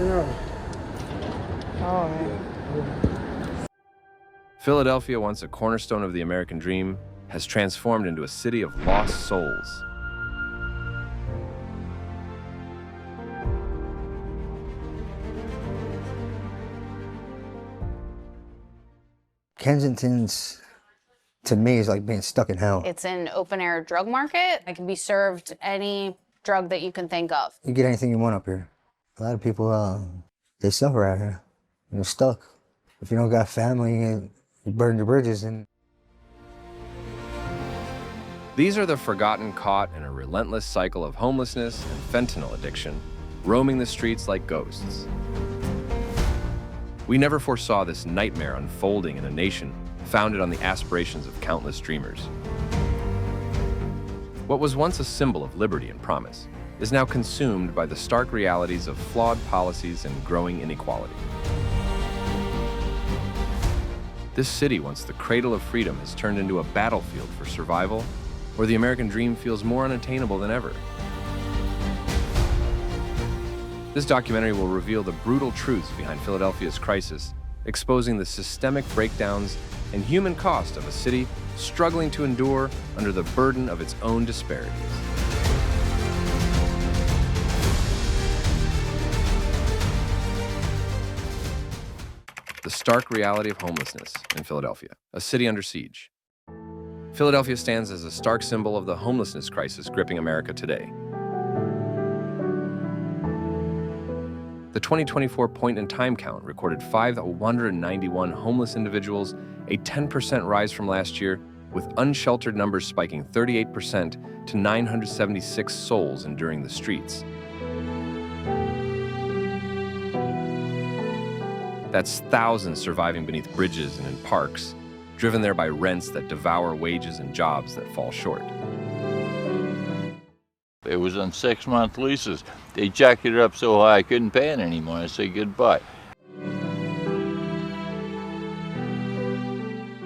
Oh, man. Philadelphia, once a cornerstone of the American dream, has transformed into a city of lost souls. Kensington's, to me, is like being stuck in hell. It's an open-air drug market. It can be served any drug that you can think of. You get anything you want up here. A lot of people, they suffer out here. You're stuck. If you don't got family, you burn your bridges. And These are the forgotten caught in a relentless cycle of homelessness and fentanyl addiction, roaming the streets like ghosts. We never foresaw this nightmare unfolding in a nation founded on the aspirations of countless dreamers. What was once a symbol of liberty and promise is now consumed by the stark realities of flawed policies and growing inequality. This city, once the cradle of freedom, has turned into a battlefield for survival, where the American dream feels more unattainable than ever. This documentary will reveal the brutal truths behind Philadelphia's crisis, exposing the systemic breakdowns and human cost of a city struggling to endure under the burden of its own disparities. The stark reality of homelessness in Philadelphia, a city under siege. Philadelphia stands as a stark symbol of the homelessness crisis gripping America today. The 2024 point-in-time count recorded 591 homeless individuals, a 10% rise from last year, with unsheltered numbers spiking 38% to 976 souls enduring the streets. That's thousands surviving beneath bridges and in parks, driven there by rents that devour wages and jobs that fall short. It was on 6-month leases. They jacked it up so high I couldn't pay it anymore. I said goodbye.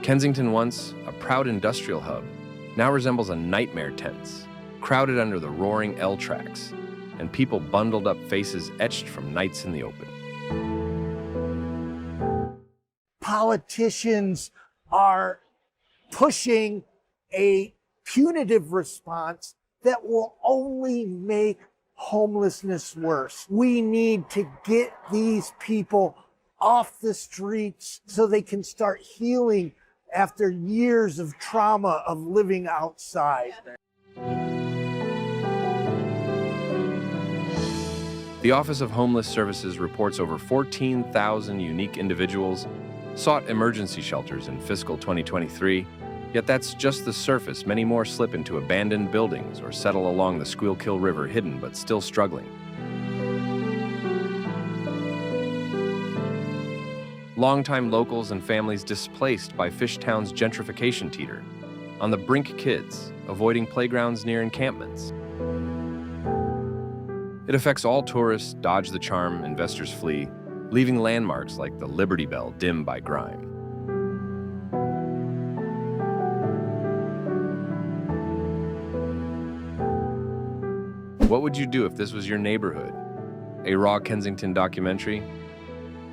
Kensington, once a proud industrial hub, now resembles a nightmare tents, crowded under the roaring L tracks, and people bundled up, faces etched from nights in the open. Politicians are pushing a punitive response that will only make homelessness worse. We need to get these people off the streets so they can start healing after years of trauma of living outside. The Office of Homeless Services reports over 14,000 unique individuals sought emergency shelters in fiscal 2023, yet that's just the surface. Many more slip into abandoned buildings or settle along the Schuylkill River, hidden but still struggling. Longtime locals and families displaced by Fishtown's gentrification teeter, on the brink kids, avoiding playgrounds near encampments. It affects all tourists, dodge the charm, investors flee, leaving landmarks like the Liberty Bell dim by grime. What would you do if this was your neighborhood? A raw Kensington documentary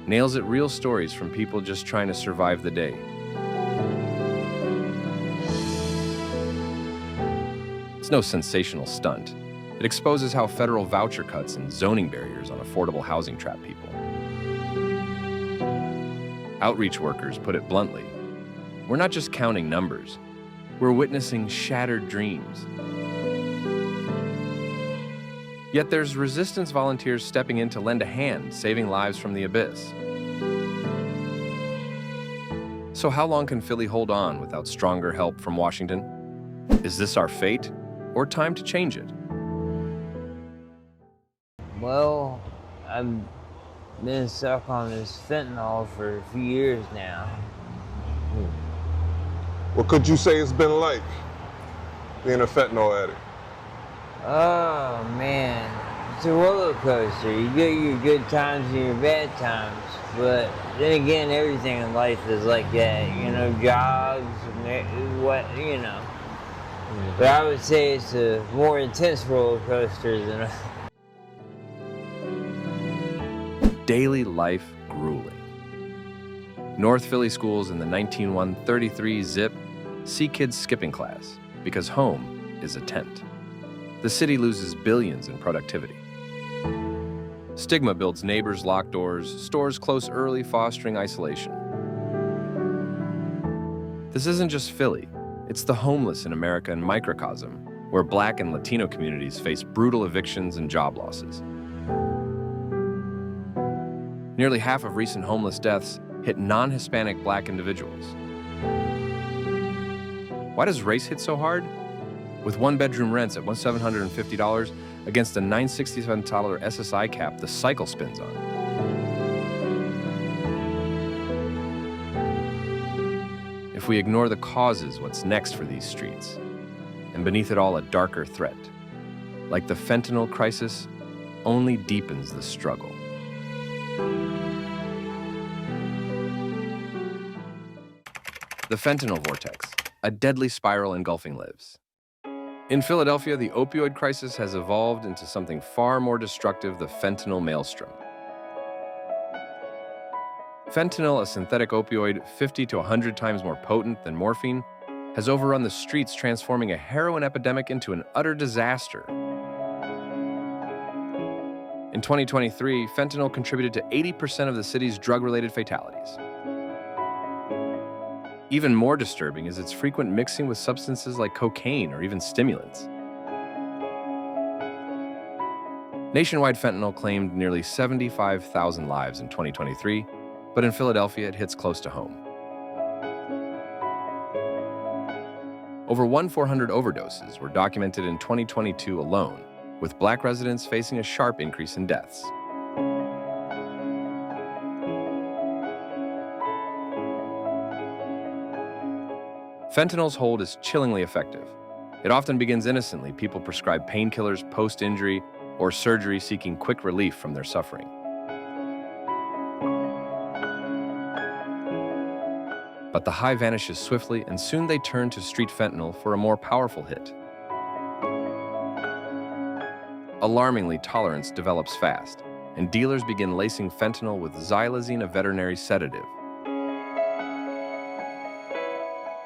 nails it, real stories from people just trying to survive the day. It's no sensational stunt. It exposes how federal voucher cuts and zoning barriers on affordable housing trap people. Outreach workers put it bluntly, we're not just counting numbers, we're witnessing shattered dreams. Yet there's resistance volunteers stepping in to lend a hand, saving lives from the abyss. So how long can Philly hold on without stronger help from Washington? Is this our fate, or time to change it? Well, I've been stuck on this fentanyl for a few years now. What could you say it's been like being a fentanyl addict? Oh man, it's a roller coaster. You get your good times and your bad times, but then again, everything in life is like that. You know, jobs, what, you know. But I would say it's a more intense roller coaster than daily life grueling. North Philly schools in the 19133 ZIP see kids skipping class because home is a tent. The city loses billions in productivity. Stigma builds neighbors' locked doors, stores close early, fostering isolation. This isn't just Philly, it's the homeless in America in microcosm, where Black and Latino communities face brutal evictions and job losses. Nearly half of recent homeless deaths hit non-Hispanic Black individuals. Why does race hit so hard? With one-bedroom rents at $750 against a $967 SSI cap, the cycle spins on. If we ignore the causes, what's next for these streets? And beneath it all, a darker threat. Like the fentanyl crisis, only deepens the struggle. The fentanyl vortex, a deadly spiral engulfing lives. In Philadelphia, the opioid crisis has evolved into something far more destructive, the fentanyl maelstrom. Fentanyl, a synthetic opioid 50 to 100 times more potent than morphine, has overrun the streets, transforming a heroin epidemic into an utter disaster. In 2023, fentanyl contributed to 80% of the city's drug-related fatalities. Even more disturbing is its frequent mixing with substances like cocaine or even stimulants. Nationwide, fentanyl claimed nearly 75,000 lives in 2023, but in Philadelphia, it hits close to home. Over 1,400 overdoses were documented in 2022 alone, with Black residents facing a sharp increase in deaths. Fentanyl's hold is chillingly effective. It often begins innocently, people prescribed painkillers post-injury or surgery seeking quick relief from their suffering. But the high vanishes swiftly, and soon they turn to street fentanyl for a more powerful hit. Alarmingly, tolerance develops fast, and dealers begin lacing fentanyl with xylazine, a veterinary sedative.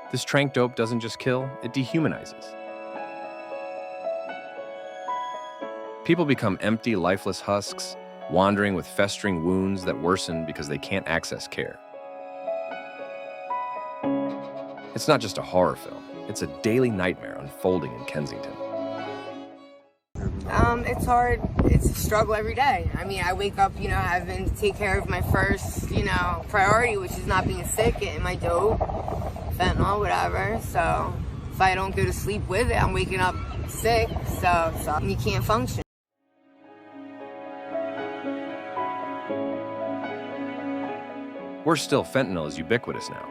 This tranq dope doesn't just kill, it dehumanizes. People become empty, lifeless husks, wandering with festering wounds that worsen because they can't access care. It's not just a horror film, it's a daily nightmare unfolding in Kensington. It's hard. It's a struggle every day. I mean, I wake up, having to take care of my first, priority, which is not being sick, getting my dope, fentanyl, whatever. So if I don't go to sleep with it, I'm waking up sick, so you can't function. Worse still, fentanyl is ubiquitous now.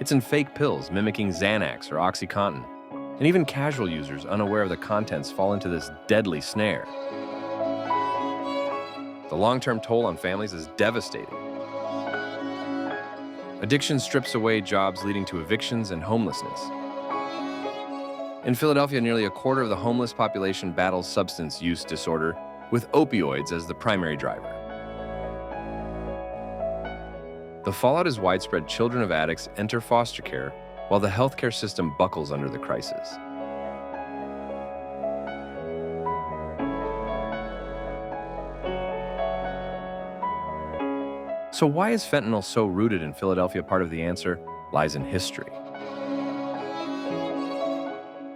It's in fake pills mimicking Xanax or OxyContin, and even casual users unaware of the contents fall into this deadly snare. The long-term toll on families is devastating. Addiction strips away jobs, leading to evictions and homelessness. In Philadelphia, nearly a quarter of the homeless population battles substance use disorder, with opioids as the primary driver. The fallout is widespread. Children of addicts enter foster care, while the healthcare system buckles under the crisis. So why is fentanyl so rooted in Philadelphia? Part of the answer lies in history.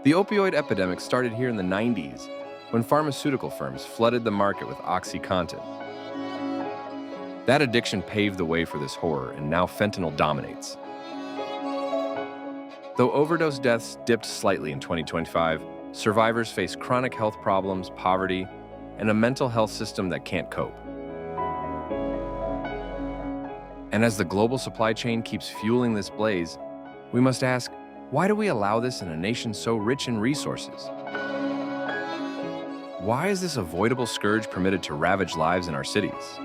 The opioid epidemic started here in the 90s, when pharmaceutical firms flooded the market with OxyContin. That addiction paved the way for this horror, and now fentanyl dominates. Though overdose deaths dipped slightly in 2025, survivors face chronic health problems, poverty, and a mental health system that can't cope. And as the global supply chain keeps fueling this blaze, we must ask, why do we allow this in a nation so rich in resources? Why is this avoidable scourge permitted to ravage lives in our cities?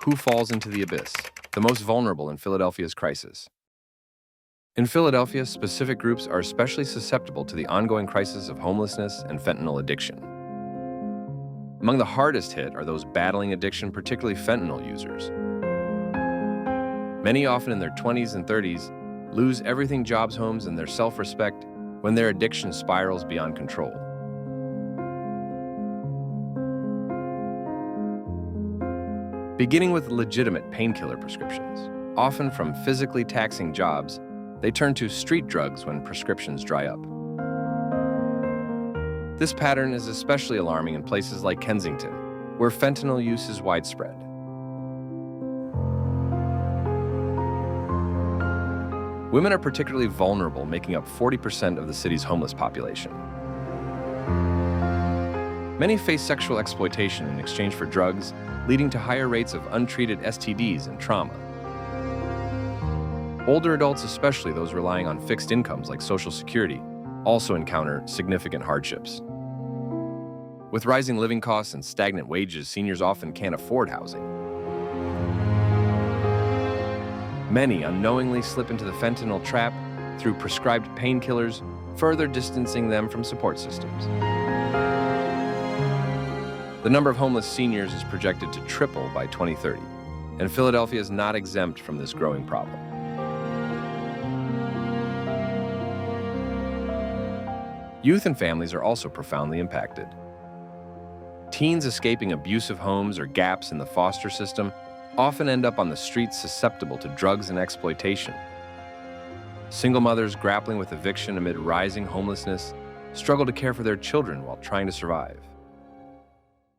Who falls into the abyss? The most vulnerable in Philadelphia's crisis. In Philadelphia, specific groups are especially susceptible to the ongoing crisis of homelessness and fentanyl addiction. Among the hardest hit are those battling addiction, particularly fentanyl users. Many, often in their 20s and 30s, lose everything: jobs, homes, and their self-respect when their addiction spirals beyond control. Beginning with legitimate painkiller prescriptions, often from physically taxing jobs, they turn to street drugs when prescriptions dry up. This pattern is especially alarming in places like Kensington, where fentanyl use is widespread. Women are particularly vulnerable, making up 40% of the city's homeless population. Many face sexual exploitation in exchange for drugs, leading to higher rates of untreated STDs and trauma. Older adults, especially those relying on fixed incomes like Social Security, also encounter significant hardships. With rising living costs and stagnant wages, seniors often can't afford housing. Many unknowingly slip into the fentanyl trap through prescribed painkillers, further distancing them from support systems. The number of homeless seniors is projected to triple by 2030, and Philadelphia is not exempt from this growing problem. Youth and families are also profoundly impacted. Teens escaping abusive homes or gaps in the foster system often end up on the streets, susceptible to drugs and exploitation. Single mothers grappling with eviction amid rising homelessness struggle to care for their children while trying to survive.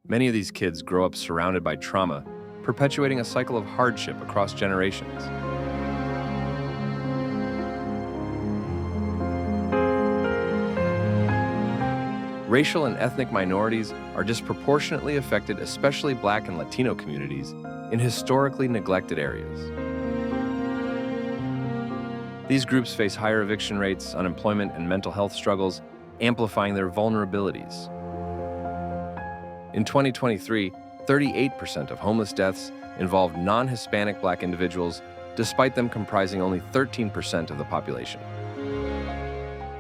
Many of these kids grow up surrounded by trauma, perpetuating a cycle of hardship across generations. Racial and ethnic minorities are disproportionately affected, especially Black and Latino communities, in historically neglected areas. These groups face higher eviction rates, unemployment, and mental health struggles, amplifying their vulnerabilities. In 2023, 38% of homeless deaths involved non-Hispanic Black individuals, despite them comprising only 13% of the population.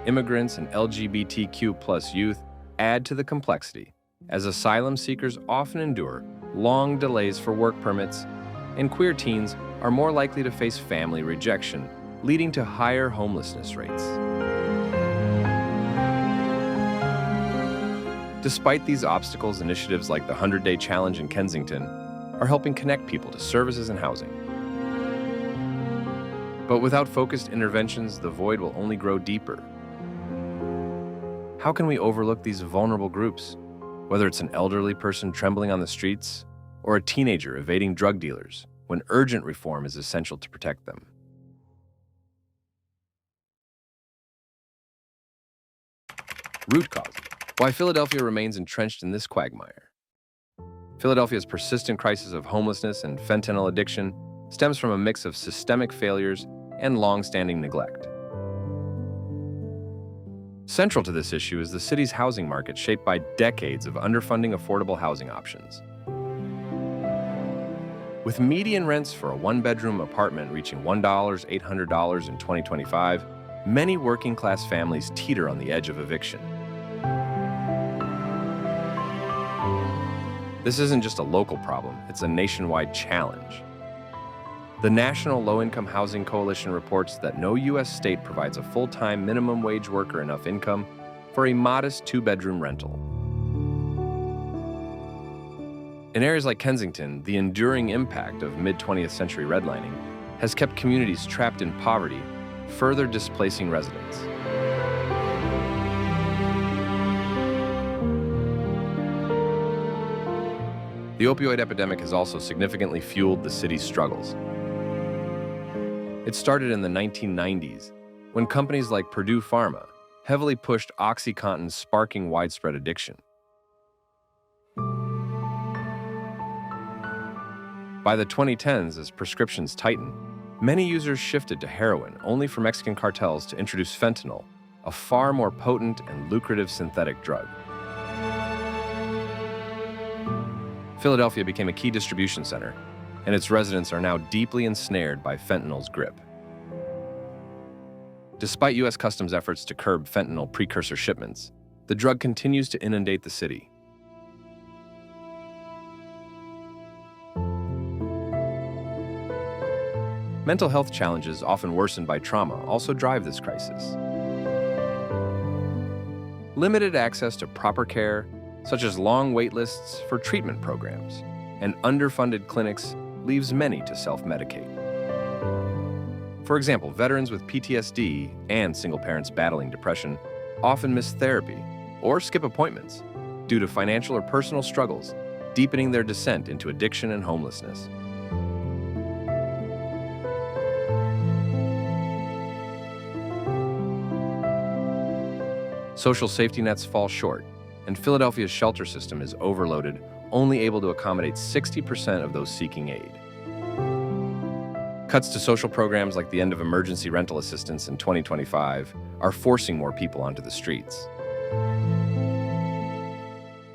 Immigrants and LGBTQ+ youth add to the complexity, as asylum seekers often endure long delays for work permits, and queer teens are more likely to face family rejection, leading to higher homelessness rates. Despite these obstacles, initiatives like the 100-Day Challenge in Kensington are helping connect people to services and housing. But without focused interventions, the void will only grow deeper. How can we overlook these vulnerable groups, whether it's an elderly person trembling on the streets or a teenager evading drug dealers, when urgent reform is essential to protect them? Root causes. Why Philadelphia remains entrenched in this quagmire. Philadelphia's persistent crisis of homelessness and fentanyl addiction stems from a mix of systemic failures and long-standing neglect. Central to this issue is the city's housing market, shaped by decades of underfunding affordable housing options. With median rents for a one-bedroom apartment reaching $800 in 2025, many working-class families teeter on the edge of eviction. This isn't just a local problem, it's a nationwide challenge. The National Low-Income Housing Coalition reports that no U.S. state provides a full-time minimum wage worker enough income for a modest two-bedroom rental. In areas like Kensington, the enduring impact of mid-20th century redlining has kept communities trapped in poverty, further displacing residents. The opioid epidemic has also significantly fueled the city's struggles. It started in the 1990s, when companies like Purdue Pharma heavily pushed OxyContin, sparking widespread addiction. By the 2010s, as prescriptions tightened, many users shifted to heroin, only for Mexican cartels to introduce fentanyl, a far more potent and lucrative synthetic drug. Philadelphia became a key distribution center, and its residents are now deeply ensnared by fentanyl's grip. Despite U.S. Customs efforts to curb fentanyl precursor shipments, the drug continues to inundate the city. Mental health challenges, often worsened by trauma, also drive this crisis. Limited access to proper care, such as long wait lists for treatment programs, and underfunded clinics leaves many to self-medicate. For example, veterans with PTSD and single parents battling depression often miss therapy or skip appointments due to financial or personal struggles, deepening their descent into addiction and homelessness. Social safety nets fall short, and Philadelphia's shelter system is overloaded, only able to accommodate 60% of those seeking aid. Cuts to social programs like the end of emergency rental assistance in 2025 are forcing more people onto the streets.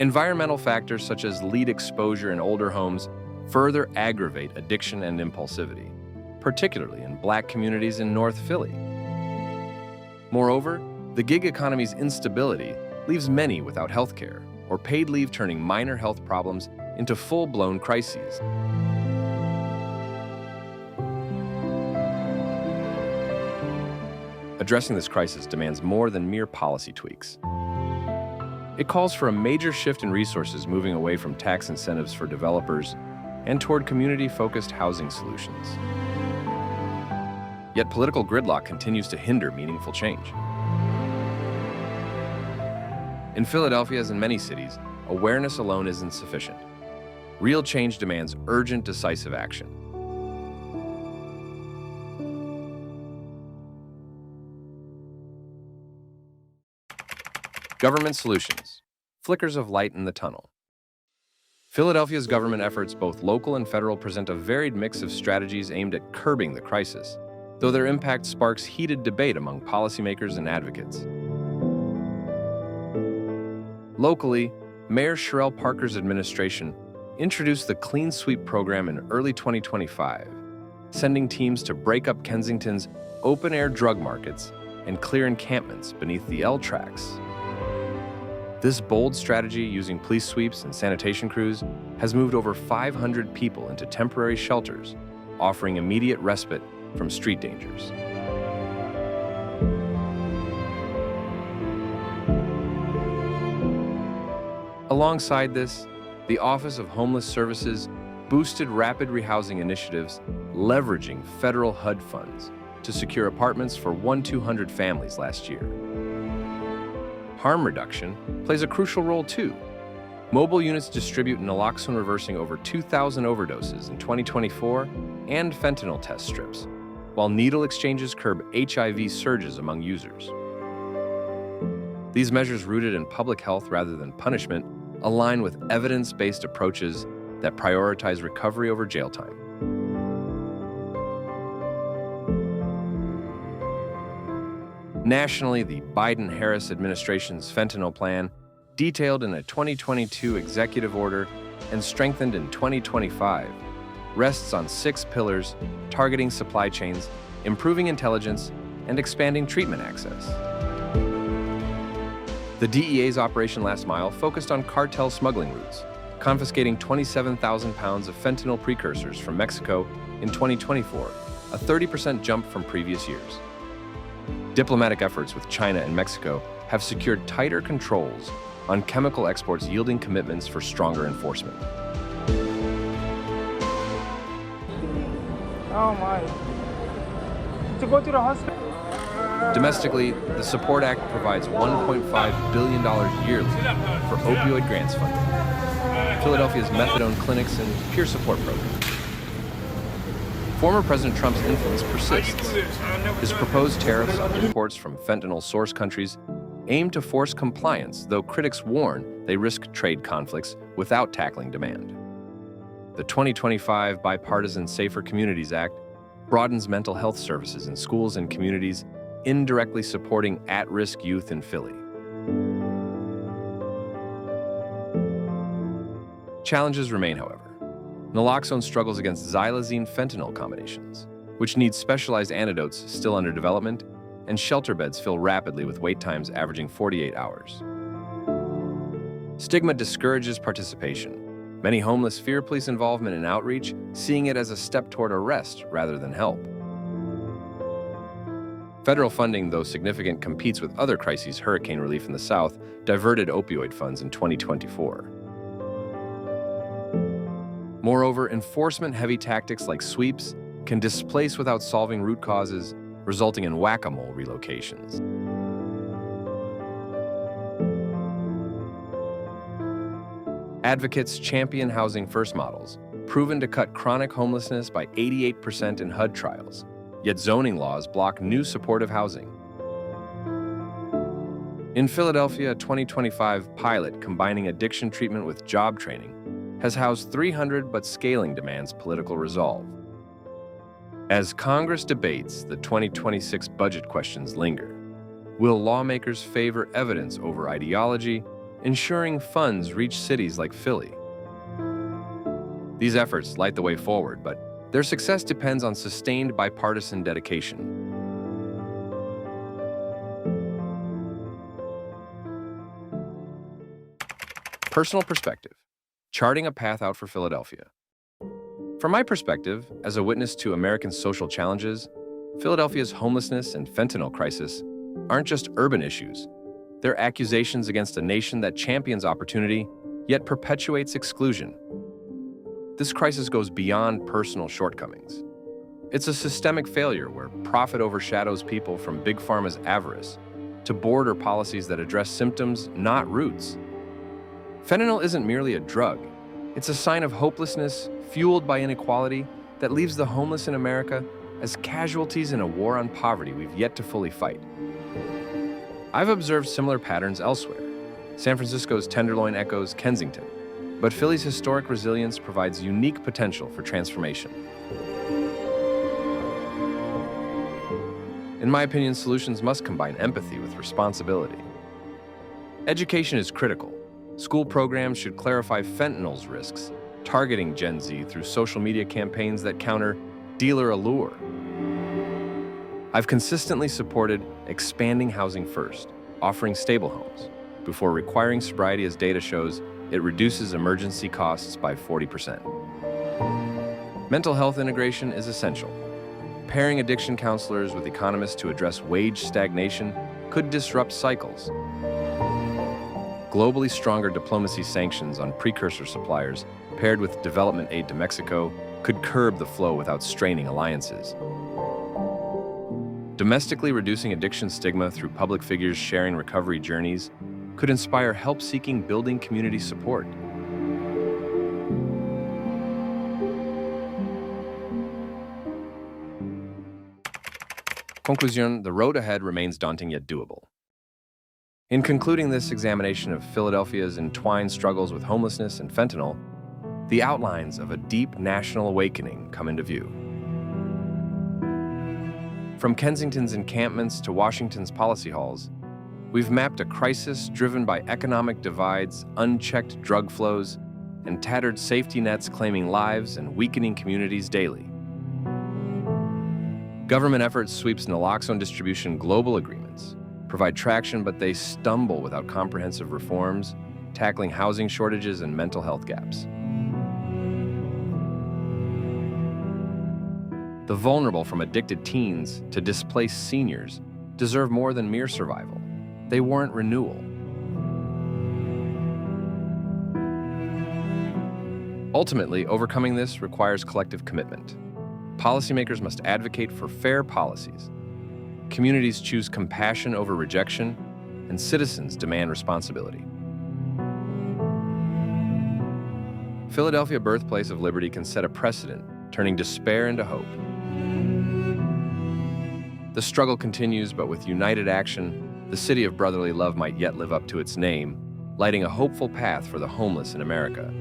Environmental factors such as lead exposure in older homes further aggravate addiction and impulsivity, particularly in Black communities in North Philly. Moreover, the gig economy's instability leaves many without health care or paid leave, turning minor health problems into full-blown crises. Addressing this crisis demands more than mere policy tweaks. It calls for a major shift in resources, moving away from tax incentives for developers and toward community-focused housing solutions. Yet political gridlock continues to hinder meaningful change. In Philadelphia, as in many cities, awareness alone isn't sufficient. Real change demands urgent, decisive action. Government solutions. Flickers of light in the tunnel. Philadelphia's government efforts, both local and federal, present a varied mix of strategies aimed at curbing the crisis, though their impact sparks heated debate among policymakers and advocates. Locally, Mayor Sherelle Parker's administration introduced the Clean Sweep program in early 2025, sending teams to break up Kensington's open-air drug markets and clear encampments beneath the L tracks. This bold strategy, using police sweeps and sanitation crews, has moved over 500 people into temporary shelters, offering immediate respite from street dangers. Alongside this, the Office of Homeless Services boosted rapid rehousing initiatives, leveraging federal HUD funds to secure apartments for 1,200 families last year. Harm reduction plays a crucial role too. Mobile units distribute naloxone, reversing over 2,000 overdoses in 2024 and fentanyl test strips, while needle exchanges curb HIV surges among users. These measures, rooted in public health rather than punishment, align with evidence-based approaches that prioritize recovery over jail time. Nationally, the Biden-Harris administration's fentanyl plan, detailed in a 2022 executive order and strengthened in 2025, rests on 6 pillars targeting supply chains, improving intelligence, and expanding treatment access. The DEA's Operation Last Mile focused on cartel smuggling routes, confiscating 27,000 pounds of fentanyl precursors from Mexico in 2024, a 30% jump from previous years. Diplomatic efforts with China and Mexico have secured tighter controls on chemical exports, yielding commitments for stronger enforcement. Oh my. To go to the hospital. Domestically, the Support Act provides $1.5 billion yearly for opioid grants funding, Philadelphia's methadone clinics, and peer support programs. Former President Trump's influence persists. His proposed tariffs on imports from fentanyl source countries aim to force compliance, though critics warn they risk trade conflicts without tackling demand. The 2025 Bipartisan Safer Communities Act broadens mental health services in schools and communities, indirectly supporting at-risk youth in Philly. Challenges remain, however. Naloxone struggles against xylazine-fentanyl combinations, which need specialized antidotes still under development, and shelter beds fill rapidly with wait times averaging 48 hours. Stigma discourages participation. Many homeless fear police involvement in outreach, seeing it as a step toward arrest rather than help. Federal funding, though significant, competes with other crises. Hurricane relief in the South diverted opioid funds in 2024. Moreover, enforcement-heavy tactics like sweeps can displace without solving root causes, resulting in whack-a-mole relocations. Advocates champion housing first models, proven to cut chronic homelessness by 88% in HUD trials, yet zoning laws block new supportive housing. In Philadelphia, a 2025 pilot combining addiction treatment with job training has housed 300 but scaling demands political resolve. As Congress debates, the 2026 budget questions linger. Will lawmakers favor evidence over ideology, ensuring funds reach cities like Philly? These efforts light the way forward, but their success depends on sustained bipartisan dedication. Personal perspective, charting a path out for Philadelphia. From my perspective, as a witness to American social challenges, Philadelphia's homelessness and fentanyl crisis aren't just urban issues. They're accusations against a nation that champions opportunity, yet perpetuates exclusion. This crisis goes beyond personal shortcomings. It's a systemic failure where profit overshadows people, from big pharma's avarice to border policies that address symptoms, not roots. Fentanyl isn't merely a drug. It's a sign of hopelessness fueled by inequality that leaves the homeless in America as casualties in a war on poverty we've yet to fully fight. I've observed similar patterns elsewhere. San Francisco's Tenderloin echoes Kensington, but Philly's historic resilience provides unique potential for transformation. In my opinion, solutions must combine empathy with responsibility. Education is critical. School programs should clarify fentanyl's risks, targeting Gen Z through social media campaigns that counter dealer allure. I've consistently supported expanding housing first, offering stable homes, before requiring sobriety, as data shows it reduces emergency costs by 40%. Mental health integration is essential. Pairing addiction counselors with economists to address wage stagnation could disrupt cycles. Globally stronger diplomacy sanctions on precursor suppliers, paired with development aid to Mexico, could curb the flow without straining alliances. Domestically reducing addiction stigma through public figures sharing recovery journeys could inspire help-seeking building community support. Conclusion: the road ahead remains daunting yet doable. In concluding this examination of Philadelphia's entwined struggles with homelessness and fentanyl, the outlines of a deep national awakening come into view. From Kensington's encampments to Washington's policy halls, we've mapped a crisis driven by economic divides, unchecked drug flows, and tattered safety nets claiming lives and weakening communities daily. Government efforts sweeps naloxone distribution global agreements provide traction, but they stumble without comprehensive reforms, tackling housing shortages and mental health gaps. The vulnerable, from addicted teens to displaced seniors, deserve more than mere survival. They warrant renewal. Ultimately, overcoming this requires collective commitment. Policymakers must advocate for fair policies. Communities choose compassion over rejection, and citizens demand responsibility. Philadelphia, birthplace of liberty, can set a precedent, turning despair into hope. The struggle continues, but with united action, the city of brotherly love might yet live up to its name, lighting a hopeful path for the homeless in America.